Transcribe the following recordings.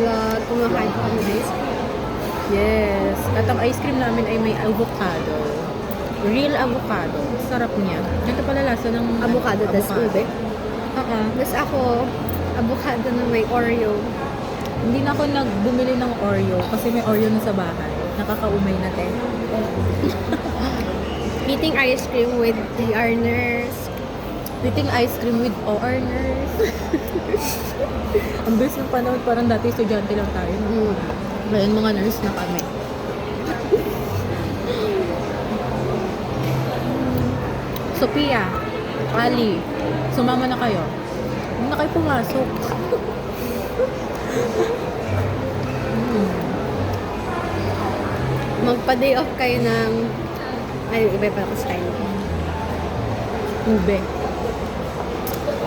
vlog, kumakain pa kami ice cream. Yes. At ang ice cream namin ay may avocado. Real avocado. Sarap niya. Ganito pala lasa ng Avocado, tas ube. Oo. Tapos ako, avocado na may Oreo. Hindi na ako bumili ng Oreo kasi may Oreo na sa bahay. Nakakaumay na te. Eating ice cream with the nurse. Eating ice cream with OR nurse. Ang bilis ng panahon, parang dati estudyante lang tayo. No? Ngayon mga nurse na kami. Sophia, Ali, sumama na kayo. Hindi na kayo pumasok. Magpa-day off kayo ng... Ay, iba pa ako style. Ube.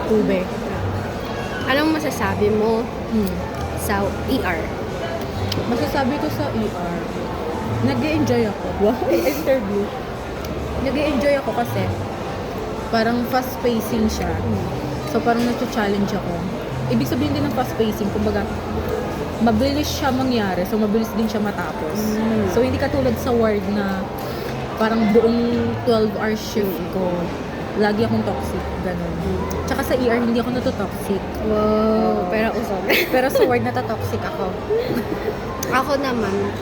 Ube. Anong masasabi mo sa ER? Masasabi ko sa ER, nag-e-enjoy ako. Wow, interview. Nag-e-enjoy ako kasi parang fast-pacing siya. So parang nag-challenge ako. Ibig sabihin din ng fast-pacing, kumbaga, mabilis siya mangyari, so mabilis din siya matapos. So hindi katulad sa ward na parang buong 12-hour shift ko, lagi akong toxic, ganun. Tsaka sa ER, hindi ako natotoxic. Wow, pero usog. Pero sa ward, natotoxic ako. Ako naman,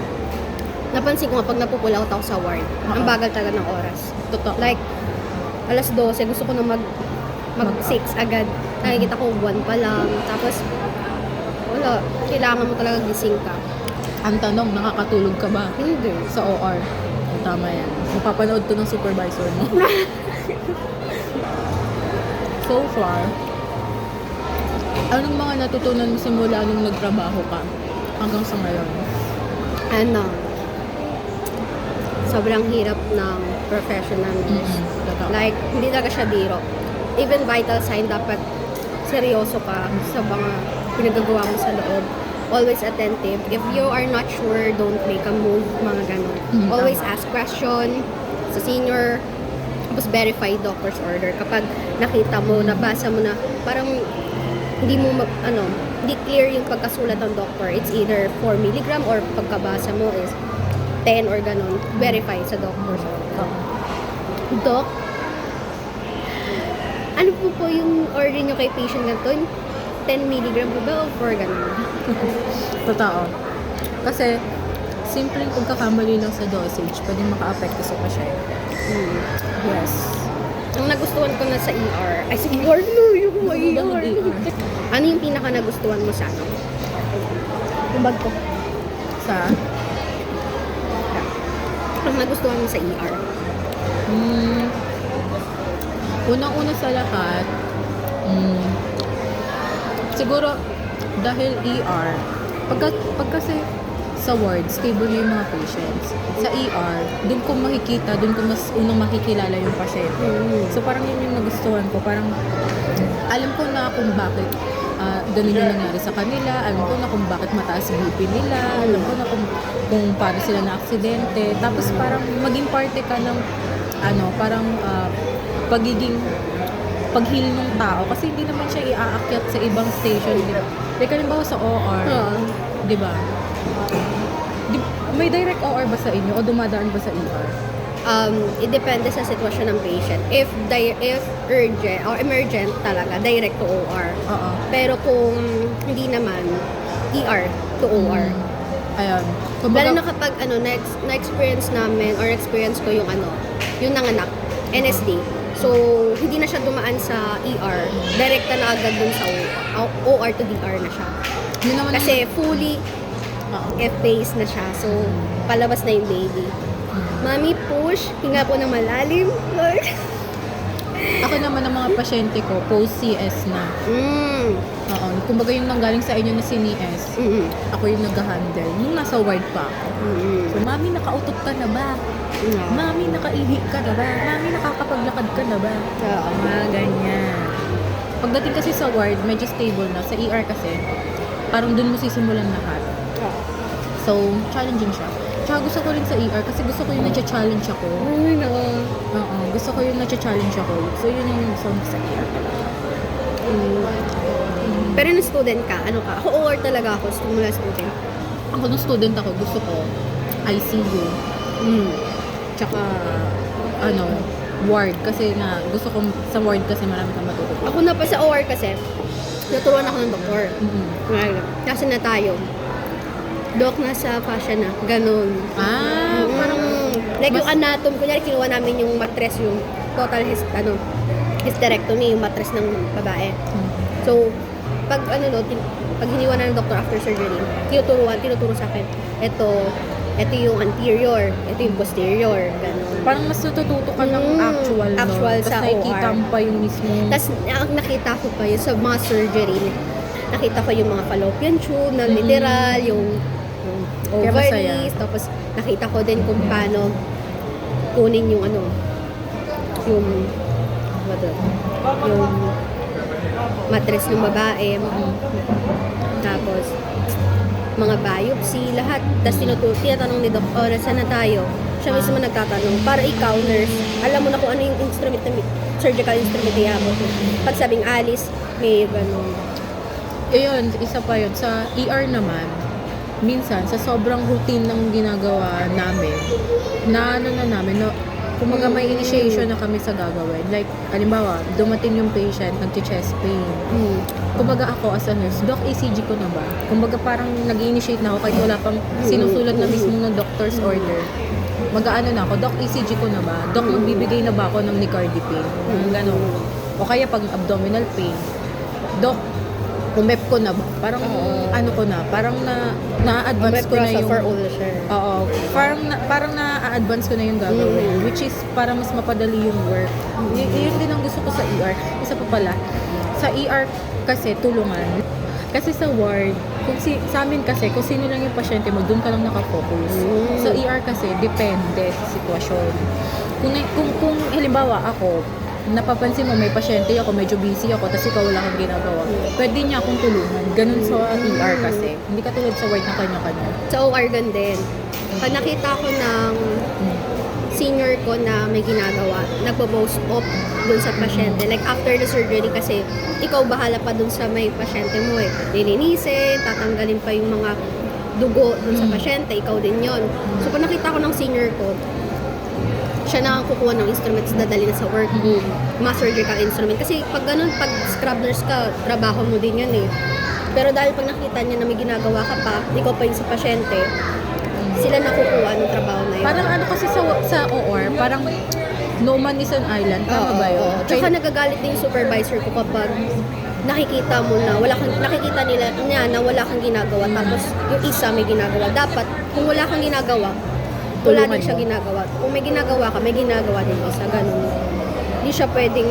napansin ko nga pag napupula ako sa ward, ang bagal talaga ng oras. Totoo. Like, alas 12, gusto ko na mag-6 agad. Nakikita ko 1 pa lang. Tapos, wala, kailangan mo talaga gising ka. Ang tanong, nakakatulog ka ba Hindi. sa OR? Tama yan. Mapapanood to ng supervisor mo. So far, anong mga natutunan mo simula nung nagtrabaho ka hanggang sa ngayon? Ano, sobrang hirap ng professional nurse. Totoo. Like, hindi talaga siya biro. Even vital sign, dapat seryoso ka sa mga pinagagawa mo sa loob. Always attentive. If you are not sure, don't make a move, mga ganun. Always Tama. ask question sa senior, tapos verify doctor's order. Kapag nakita mo, nabasa mo na, parang hindi mo, hindi clear yung pagkasulat ng doctor. It's either 4 milligram or pagkabasa mo is 10 or ganun. Verify sa doctor's order. Doc, ano po yung order nyo kay patient ganito? 10 milligram po ba o 4 ganun? Totoo. Kasi, simpleng pagkakamali lang sa dosage, pwedeng maka-apekto sa pasyente. Yes. Ang nagustuhan ko na sa ER, ay sa ER no, yung mga ER. Ano yung pinaka nagustuhan mo sa ano? Yung bag ko. Sa? Ang nagustuhan mo sa ER? Unang-una sa lahat, siguro, dahil ER, pag kasi sa ward, stable yung mga patients. Sa ER, dun ko makikita, dun ko mas unang makikilala yung pasyente. So parang yun yung nagustuhan ko. Parang alam ko na kung bakit ganun yung nangyari sa kanila. Alam ko na kung bakit mataas BP nila. Alam ko na kung paano sila na-aksidente. Tapos parang maging parte ka ng parang pagiging pag-heal ng tao. Kasi hindi naman siya iaakyat sa ibang station. Like, halimbawa sa OR. Di ba? May direct OR ba sa inyo o dumadaan ba sa ER? It depende sa sitwasyon ng patient. If urgent or emergent talaga, direct to OR. Oo. Pero kung hindi naman, ER to OR. Ayan. Lalo na kapag na-experience namin or experience ko yung yung nanganak, NSD. So, hindi na siya dumaan sa ER. Direkta na agad dun sa OR to DR na siya. Yun naman Kasi fully F-phase na siya. So, palabas na yung baby. Mami, push. Hinga po ng malalim. Lord. ako naman ang mga pasyente ko, post-CS na. Oo. Kumbaga yung nanggaling sa inyo na CNS, ako yung nag-handle. Yung nasa ward pa ako. So, mami, nakautot ka na ba? Mami, nakaihi ka na ba? Mami, nakakapaglakad ka na ba? Oo. Mga ganyan. Pagdating kasi sa ward, medyo stable na. Sa ER kasi, parang dun mo sisimulan lahat. So, challenging siya. Tsaka gusto ko rin sa ER kasi gusto ko yung na-challenge ako. Ay, no. Oo, gusto ko yung na-challenge ako. So, yun yung gusto ko sa ER. Pero nung student ka, ano ka? Ako OR talaga ako, mula student. Ako nung student ako, gusto ko ICU. Tsaka, ward. Kasi gusto ko sa ward kasi marami kang matutunan. Ako na pa sa OR kasi, naturuan ako ng doktor. Kasi na tayo. Doc, nasa fascia na. Ganun. Parang, like yung anatomy, kunyari kinuha namin yung mattress, yung total hysterectomy, yung mattress ng babae. So, pag pag hiniwa na ng doctor after surgery, tinuturo sa akin, ito yung anterior, ito yung posterior, ganun. parang mas natututo ka ng actual, no? Actual sa Tapos nakikita OR. mo pa yung mismo. Tapos, ang nakita ko pa yun sa mga surgery, nakita ko yung mga fallopian tube na literal, yung Kaya masaya. ovaries, tapos nakita ko din kung paano kunin yung yung mattress ng babae, tapos mga biopsy, lahat. Tapos tinatanong ni Doc, saan na tayo? Siya mismo nagtatanong, para ikaw, nurse, alam mo na kung ano yung instrument surgical instrument na mo. Pag sabing alis, may ganun. Ayun, isa pa yun. Sa ER naman, minsan, sa sobrang routine ng ginagawa namin, kumaga may initiation na kami sa gagawin. Like, halimbawa, dumating yung patient, nagti-chest pain. Kumaga ako as a nurse, Doc, ECG ko na ba? Kumaga parang nag-initiate na ako kahit wala pang sinusulat na mismo ng doctor's order. Mag-aano na ako, Doc, ECG ko na ba? Doc, magbibigay na ba ako ng nicardipine? Ganon. O kaya pag abdominal pain, Doc, umep ko na ba? Parang parang na-advance ko na yung... Oo. Parang na-advance ko na yung gagawin. Which is, para mas mapadali yung work. Yun din ang gusto ko sa ER. Isa pa pala, sa ER kasi tulungan. Kasi sa ward, sa amin kasi, kung sino lang yung pasyente mo, doon ka lang nakafocus. Sa ER kasi, depende sa sitwasyon. Kung halimbawa ako, napapansin mo may pasyente ako, medyo busy ako, tapos ikaw wala kang ginagawa. Pwede niya akong tulungan. Ganun sa ER kasi. Hindi katulad sa ward na kanya-kanya. Sa OR din. Pag nakita ko ng senior ko na may ginagawa, nagpo-post op dun sa pasyente. Like after the surgery kasi, ikaw bahala pa dun sa may pasyente mo eh. Lilinisin, tatanggalin pa yung mga dugo dun sa pasyente, ikaw din yon. So pag nakita ko ng senior ko, siya na ang kukuha ng instruments na dali na sa workroom, mga surgical instrument. Kasi pag ganun, pag scrub nurse ka, trabaho mo din yun eh. Pero dahil pag nakita niya na may ginagawa ka pa, ikaw pa yung sa pasyente, sila nakukuha ng trabaho na yun. Parang kasi sa OR, parang no man is an island. Tama ba yun? Tsaka nagagalit din yung supervisor ko kapag nakikita mo na nakikita nila niya na wala kang ginagawa, tapos yung isa may ginagawa. Dapat, kung wala kang ginagawa, wala din siya ginagawa. Kung may ginagawa ka, may ginagawa din isa. Ganun. Hindi siya pwedeng,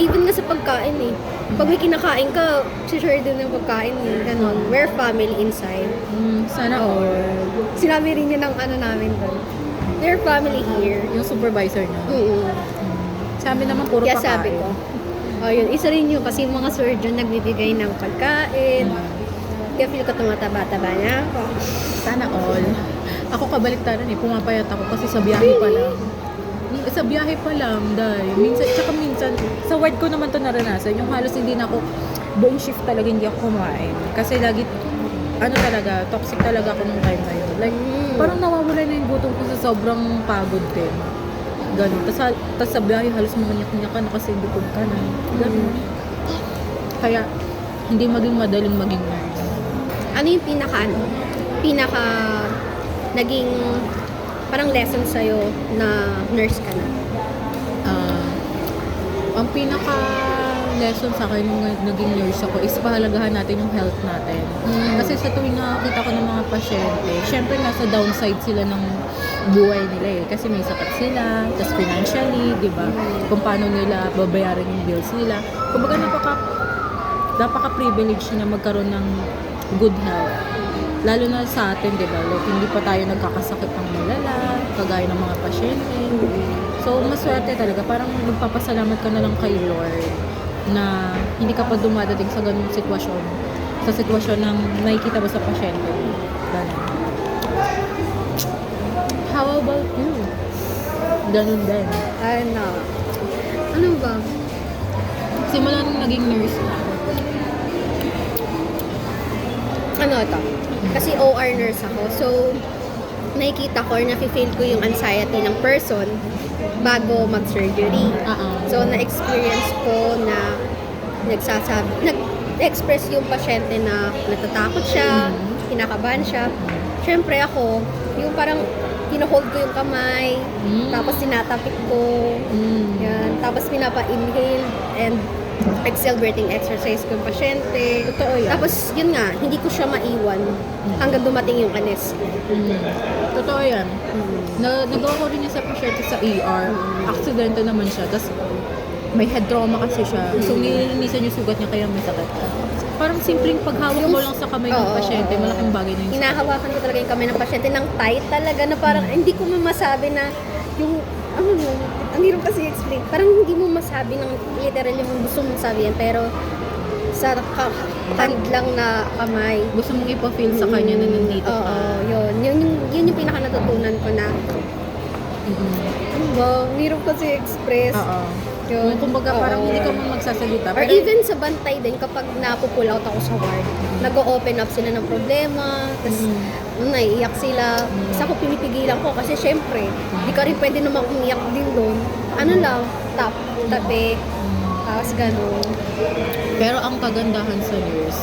even nga sa pagkain eh. Pag may kinakain ka, share din yung pagkain eh. Ganun. We're family inside. Sana all. Sinabi rin niya ng namin doon. We're family here. Yung supervisor niya. Sa amin naman puro Kaya pakain. sabi ko, yun, isa rin yun kasi yung mga surgeon nagbibigay ng pagkain. Kaya feel ko tumataba-taba niya ako. Sana all. Ako kabaliktaran eh, pumapayat ako kasi sa biyahe pa lang. Sa biyahe pa lang, dahil minsan, sa ward ko naman to naranasan, yung halos hindi na ako, buong shift talaga hindi ako kumain. Kasi lagi, toxic talaga ako nung time na yun. Like, parang nawawala na yung gutom ko sa sobrang pagod din. Ganun. Tapos sa biyahe, halos manganyak-nyak ka na kasi gutom ka na. Ganun. Kaya, hindi maging madaling maging nurse. Ano yung pinaka naging parang lesson sa'yo na nurse ka na? Ang pinaka lesson sa akin nung naging nurse ako is pahalagahan natin yung health natin. Kasi sa tuwing nakakita ko ng mga pasyente, syempre nasa downside sila ng buhay nila eh. Kasi may sakit sila, tas financially, di ba? Kung paano nila babayaran yung bills nila. Kumbaga napaka-privilege na magkaroon ng good health. Lalo na sa atin, di ba? Like, hindi pa tayo nagkakasakit ng malala, kagaya ng mga pasyente. So, maswerte talaga. Parang magpapasalamat ka na lang kay Lord na hindi ka pa dumadating sa ganung sitwasyon. Sa sitwasyon ng nakikita mo sa pasyente. Ganun. How about you? Ganun din. Ano ba? Simula nung naging nurse na, ano ito, kasi OR nurse ako. So, nakikita ko or nafe-feel ko yung anxiety ng person bago mag-surgery. So, na-experience ko na nag-express yung pasyente na natatakot siya, kinakabahan siya. Siyempre ako, yung parang hino-hold ko yung kamay, tapos tinatapik ko, yan, tapos pinapa-inhale and exhale breathing exercise ko yung pasyente. Totoo yan. Tapos, yun nga, hindi ko siya maiwan hanggang dumating yung anesthesia. Totoo yan. Nagawa ko rin yung sa pasyente sa ER. Aksidente naman siya. Tapos may head trauma kasi siya. So nilinisan yung sugat niya kaya may sakit. Parang simpleng paghawak mo lang sa kamay ng Oo, pasyente, oo. malaking bagay na yung sakit. Hinahawakan ko talaga yung kamay ng pasyente ng tight talaga na parang hindi ko masabi na yung ano yun, ang hirap kasi explain. Parang hindi mo masabi ng literal yung gusto mong sabihin pero sa hand lang na kamay. Gusto mong ipa-feel sa kanya na nandito Oo, ka. yun yung pinaka natutunan ko na ano ba, ang hirap kasi express. Oo. Yun. Kumbaga parang Oo. hindi ka man magsasalita. Or even sa bantay din, kapag napupull out ako sa ward, nag-open up sila ng problema, tapos naiiyak sila. Tapos ako pinipigilan ko kasi syempre, di ka rin pwede namang umiyak din doon. Ano lang, tabi, tapos gano'n. Pero ang kagandahan sa nurse,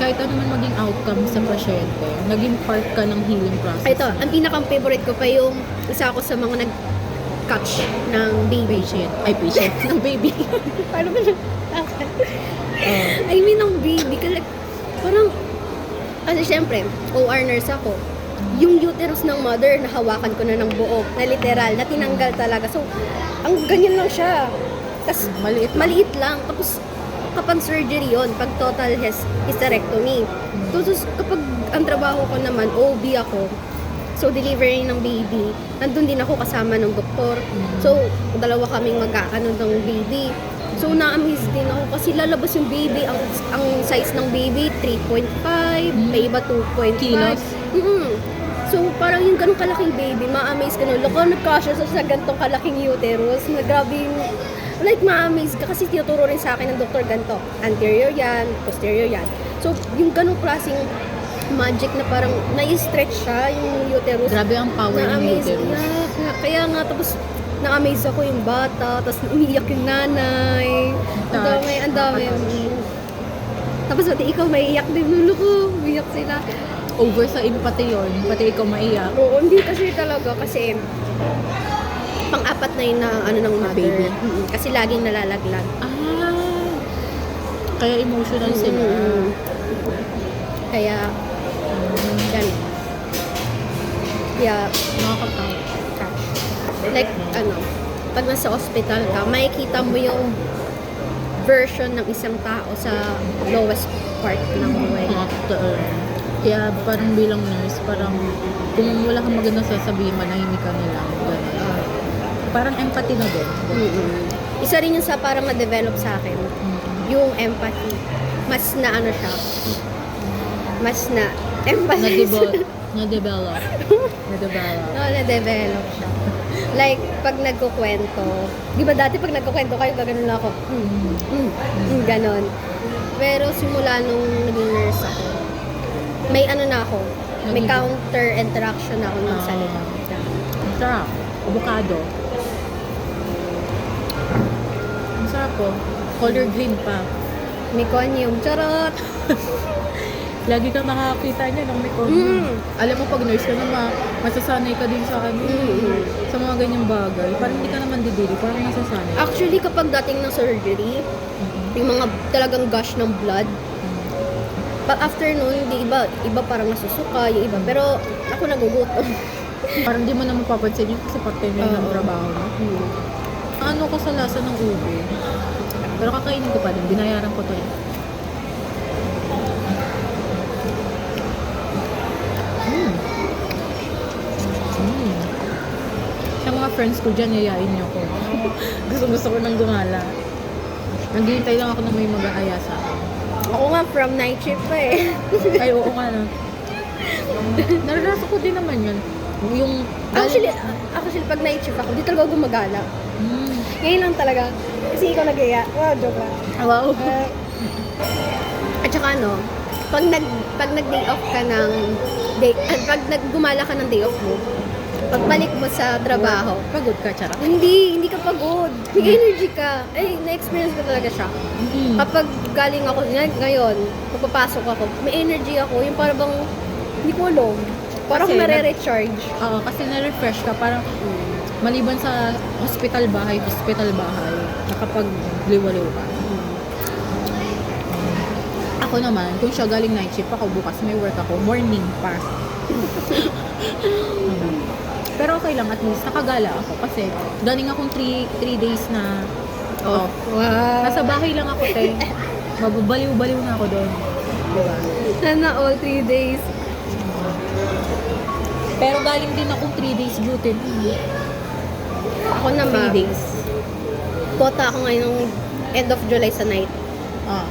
kahit ano man maging outcome sa pasyente, naging part ka ng healing process. Ito, ang pinakang-favorite ko pa yung isa ako sa mga nag-catch ng baby. Patient. Ng baby. Paano ba siya? I mean, ng baby. Kasi parang, kasi syempre, OR nurse ako. Yung uterus ng mother, nahawakan ko na ng buo. Na literal, na tinanggal talaga. So, ang ganyan lang siya. Tapos, maliit lang. Tapos, kapag surgery yon, pag total hysterectomy. Tapos, kapag ang trabaho ko naman, OB ako. So, delivery ng baby. Nandun din ako kasama ng doktor. So, dalawa kaming magkakanon ng baby. So, na-amaze din ako kasi lalabas yung baby. Ang size ng baby, 3.5. May iba 2.5. Kilos? So, parang yung ganong kalaking baby, ma-amaze ka nun. Loko, nagkasya sa gantong kalaking uterus. Grabe yung, like, ma-amaze ka kasi tinuturo rin sa akin ng doktor ganito. Anterior yan, posterior yan. So, yung ganong klaseng magic na parang na-stretch siya yung uterus. Grabe ang power ng Na-amaze. uterus. Yeah, kaya nga, tapos na-amaze ako yung bata, tapos umiiyak yung nanay. Ang dami. Tapos pati ikaw maiiyak din, nulo ko, umiiyak sila. Over sa empathy yun, pati ikaw maiyak. Oo, hindi kasi talaga, kasi pang-apat na yun na ano ng mother. Baby. Kasi laging nalalaglag. Kaya emotional sila. Kaya, ganun. Kaya, Nakakatakot. like, pag nasa hospital ka, makikita mo yung version ng isang tao sa lowest part ng buhay. Kaya parang bilang nurse, parang kung wala kang magandang sasabihin, manahimik ka na lang. Ganun. Parang empathy na din. Isa rin yung sa parang na-develop sa akin, yung empathy. Mas na ano siya, mas na empathy. Na-develop. Na-develop siya. Like, pag nagkukwento, di ba dati pag nagkukwento kayo, gaganon lang ako. Ganon. Pero simula nung naging nurse ako, may ano na ako, may counter interaction na ako ng salita. Ang sarap. Avocado. Ang sarap po. Color green pa. Meconium. Charot! Lagi kang nakakita niya ng meconium. Alam mo, pag nurse ka na, masasanay ka din sa sa mga ganyang bagay. Parang hindi ka naman didiri, parang nasasanay. Actually, kapag dating ng surgery, yung mga talagang gush ng blood, pag after nun, di iba parang nasusuka, yung iba. Pero ako nagugutom. Parang di mo na mapapansin yun kasi parte na yun ng trabaho mo. Ano ko sa lasa ng ube? Pero kakainin ko pa din, binayaran ko to eh. Sa mga friends ko dyan, yayain niyo ko. Gusto ko nang gumala. Naghihintay lang ako na may mag-aaya sa akin. Ako nga, from night shift pa eh. Ay, oo nga na. Naranasan ko din naman yun. Yung Actually, pag night shift ako, di talaga ako gumagala. Ngayon lang talaga. Kasi ikaw nagaya. Wow, joke lang. wow. At saka pag nag-day off ka ng pag naggumala ka ng day off mo, pagbalik mo sa trabaho, Pagod ka, charot. hindi ka pagod. May energy ka. Eh, na-experience ko talaga siya. Mm. Kapag galing ako, ngayon, pagpapasok ako, may energy ako, yung parang bang, hindi ko alam, parang Kasi nare-recharge. Oo, kasi na-refresh ka. Parang maliban sa hospital bahay, nakapagliwaliw ka. Ako naman, kung siya galing night shift, ako bukas may work ako, morning pa. Pero okay lang, at least nakagala ako kasi galing akong 3 days na off. Wow. Nasa bahay lang ako, te. Mababaliw-baliw na ako doon. Diba? Sana all 3 days. Pero galing din akong 3 days duty. Ako naman, 3 days. kota ako ngayong end of July sa night. Ah.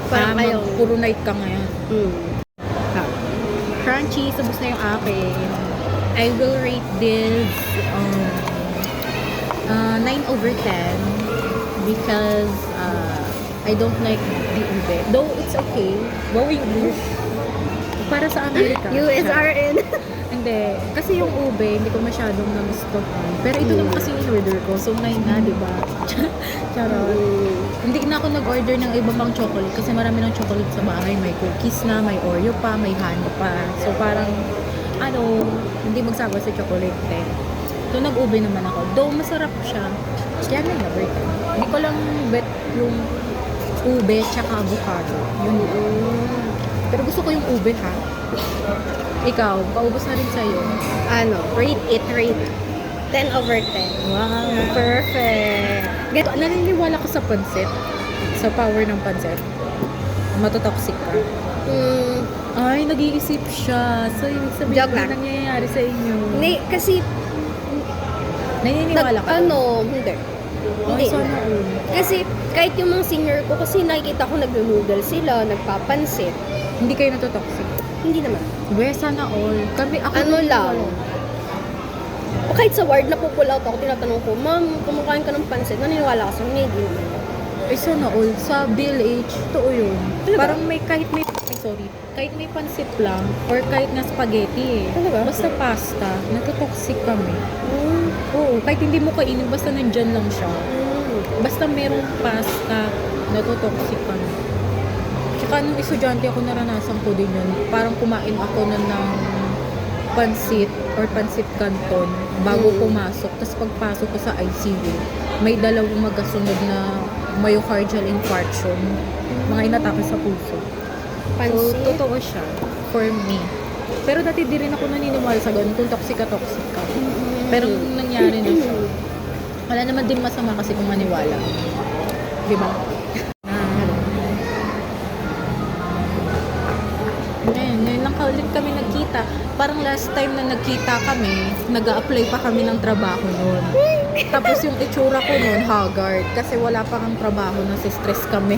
Parang kayo. Puro night ka ngayon. Ha. Crunchy, sabos na yung akin. I will rate this 9/10 because I don't like the ube. Though it's okay. Wow, English. Para sa Amerika. USRN. Hindi. Kasi yung ube, hindi ko masyadong nagustuhan. Pero ito naman kasi yung order ko. So, 9 na, di ba? Charot. Hindi na ako nag-order ng iba pang chocolate kasi marami ng chocolate sa bahay. May cookies na, may Oreo pa, may honey pa. So, parang, hindi magsawa sa chocolate eh. So, nag-ube naman ako. Though, masarap siya. Kaya may number 10. Hindi ko lang bet yung ube tsaka avocado. Yun. Pero gusto ko yung ube, ha? Ikaw, paubos na rin sa'yo. Rate it, rate. 10/10. Wow, perfect. Naniniwala ka sa pansit? Sa power ng pansit? Matotoxic ka? Ay, nag-iisip siya. So, ibig sabihin Joke na lang. nangyayari sa inyo. Hindi, kasi, Naniniwala ka? hindi. Hindi. Ay, sana all. Kasi, kahit yung mga senior ko, kasi nakikita ko nag-noodle sila, nagpapansit. Hindi kayo natotoxic? Hindi naman. We, sana all. Ako Lang. O kahit sa ward, napupull out ako, tinatanong ko, ma'am, kumakain ka ng pansit, naniniwala ka sa hindi naman. Ay, sana all. Sa BLH, totoo yun. Talaga? Parang kahit may pansit lang, or kahit na spaghetti eh. Talaga? Basta pasta, natotoxic kami. Oo, kahit hindi mo kainin, basta nandyan lang siya. Basta merong pasta, natotoxic kami. Tsaka nung estudyante ako, naranasan ko din yun. Parang kumain ako nun ng pansit or pansit canton bago pumasok. Tapos pagpasok ko sa ICU, may dalawang magkasunod na myocardial infarction. Mga inatake sa puso. Pansit? So, totoo siya. For me. Pero dati di rin ako naniniwala sa ganun kung toxic ka. Pero nung nangyari na siya, wala naman din masama kasi kung maniwala. Diba? Ngayon lang ulit kami nagkita. Parang last time na nagkita kami, nag-a-apply pa kami ng trabaho noon. Tapos yung itsura ko noon, haggard. Kasi wala pa kang trabaho, nasi-stress kami.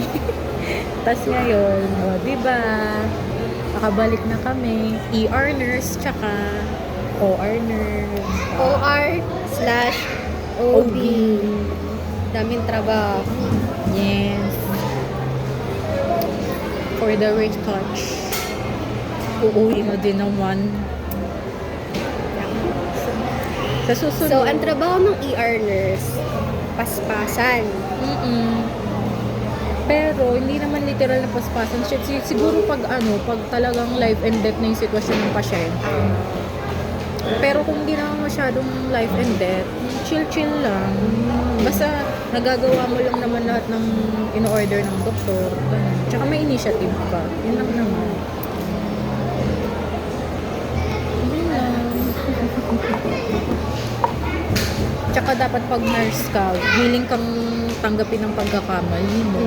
Tapos ngayon, diba? Nakabalik na kami. ER nurse, tsaka OR nurse. OR/OB. Daming trabaho. Yes. For the retouch. Uuwi mo din naman. Sa susunod. So, ang trabaho ng ER nurse, paspasan. Pero, hindi naman literal na paspasan. Siguro pag talagang life and death na yung sitwasyon ng pasyente. Pero kung hindi naman masyadong life and death, chill lang. Basta, nagagawa mo lang naman lahat ng in-order ng doktor. Ganun. Tsaka may initiative ka. Yun lang naman. Yun lang. Tsaka dapat pag nurse ka, willing kang tanggapin ng pagkakamali mo.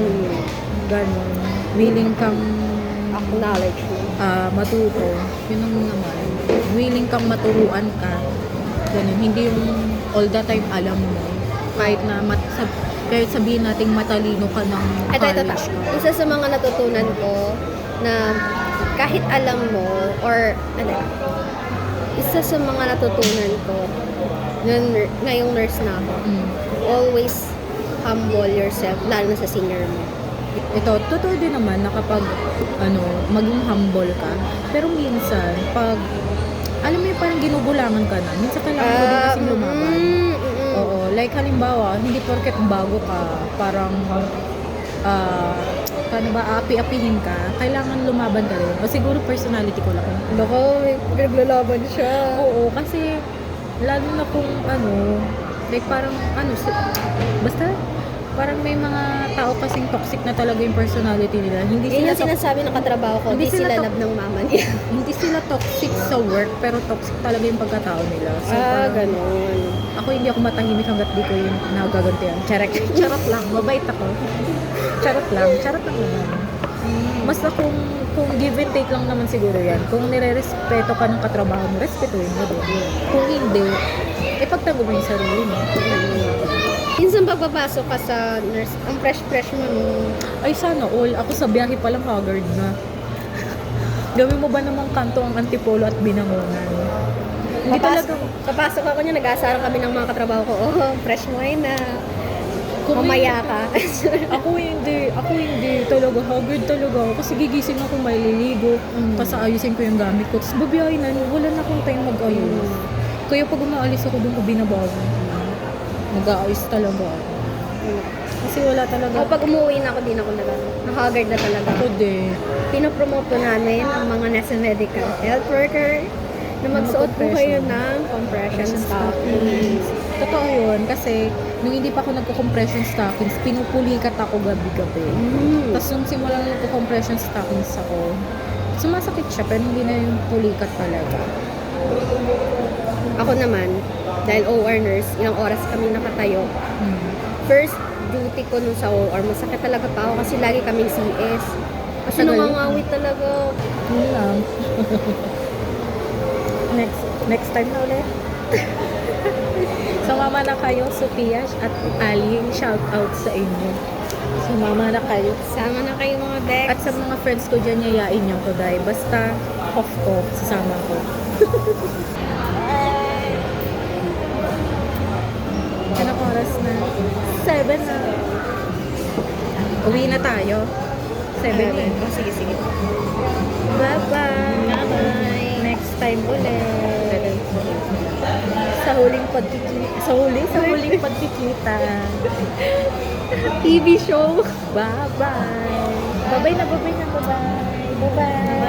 Ganon. Willing kang Acknowledge mo. matuto. Yun ang naman. Willing kang maturuan ka. Ganun. Hindi yung all the time alam mo. Kahit na kahit sabihin nating matalino ka ng Ito. college ka. Isa sa mga natutunan ko na kahit alam mo isa sa mga natutunan ko ngayong nurse na ako, always humble yourself, lalo na sa senior mo. Ito, totoo din naman na kapag, maging humble ka. Pero minsan, pag, alam mo yung parang ginugulangan ka na, minsan kailangan mo din kasing lumaban. Oo, like halimbawa, hindi porket bago ka, parang, paano ba, aapi-apihin ka, kailangan lumaban ka rin. O siguro personality ko lang. Baka may naglalaban siya. Oo, kasi, lalo na kung, like parang, basta, parang may mga tao kasing toxic na talaga yung personality nila. Hindi Yun sila yung sinasabi ng katrabaho ko, Hindi hindi sila sila love ng mama niya. hindi sila toxic sa work, pero toxic talaga yung pagkatao nila. So, parang, Ganun. ako hindi ako matahimik hanggat di ko yung nagagantihan. Charot lang, mabait ako. Charot lang naman. Basta kung give and take lang naman siguro yan. Kung nire-respeto ka ng katrabaho mo, respetuhin mo din. Kung hindi, pagtanggol mo yung sarili mo. Minsan pagpapasok ka sa nurse, ang fresh mo. Ay, sana all. Ako sa biyahe pa lang haggard na. Gawin mo ba namang kanto ang Antipolo at Binangonan? Hindi talaga. Kapasok ako niya, nag-aasaran kami ng mga katrabaho ko. Oh, fresh mo na. Kung Mamaya ka. Ako hindi talaga, haggard talaga ako. Kasi gigising ako, maliligo, tapos ayusin ko yung gamit ko, tapos babiyahin na, wala na akong time mag-ayos. Kaya pag umaalis ako doon ko binabago, mag-aayos talaga ako. Kasi wala talaga. Pag umuwi na ako, din ako na-haggard na talaga. Ako din. Pinopromote po namin ang mga nasa medical health worker na magsuot po kayo ng compression stockings. Totoo yun, kasi nung hindi pa ako nagko-compression stockings, pinupulikat ako gabi-gabi. Tapos nung simulang nagko-compression stockings ako, sumasakit siya, pero hindi na yung pulikat talaga. Ako naman, dahil OR nurse, ilang oras kami nakatayo. First duty ko nun sa OR, masakit talaga pa ako kasi lagi kaming CS. Kasi Tagal. nangangawit talaga. Yun lang. Next time na ulit. Sumama na kayo, Sophia at Ali. Shout out sa inyo. Sumama na kayo. Sama na kayo mga Bex. At sa mga friends ko dyan, yayain nyo ko dahil basta off ko, sasama ko. Anong oras na? 7 na. Uwi na tayo. 7 eh. Sige. Bye-bye. Bye-bye. Next time ulit. Sa huling pagkikita. TV show. Bye-bye. Bye-bye na. Bye-bye.